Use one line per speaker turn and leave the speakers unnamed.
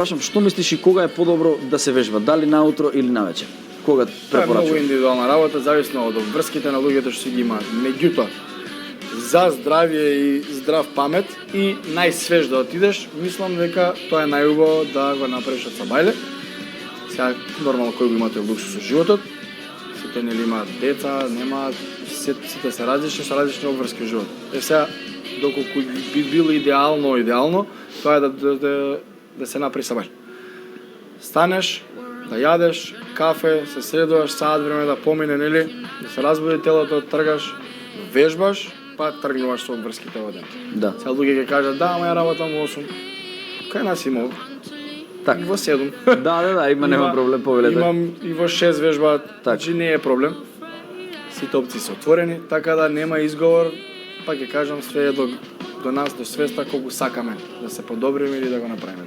Прашам, што мислиш и кога е подобро да се вежба? Дали наутро или навечер? Кога
Тоа е
препорачуваш?
многу индивидуална работа, зависно од врските на луѓето што си ги имаат. Меѓутоа, за здравје и здрав памет и најсвеж да отидеш, мислам дека тоа е најубаво да го направиш од сабајле. Сега нормално кој го имате луксус со животот, сите нели имаат деца, немаат, сите се различни обврски живот. Сега доколку би било идеално, тоа е да се направи сабајле. Станеш, да јадеш, кафе, се средуваш, саат време да помине, нели, да се разбуди телото, тргаш, вежбаш, па тргнуваш со обврските во ден.
Да.
Сега луѓе ќе кажат, да, ама ја работам во 8. Кај нас има
Така.
и во 7.
Да, нема проблем, повелете.
Имам и во 6 вежбаат,
Така.
значи не е проблем. Сите опции се отворени, така да нема изговор, па ќе кажам све е до нас, до свеста колку сакаме да се подобриме или да го направиме.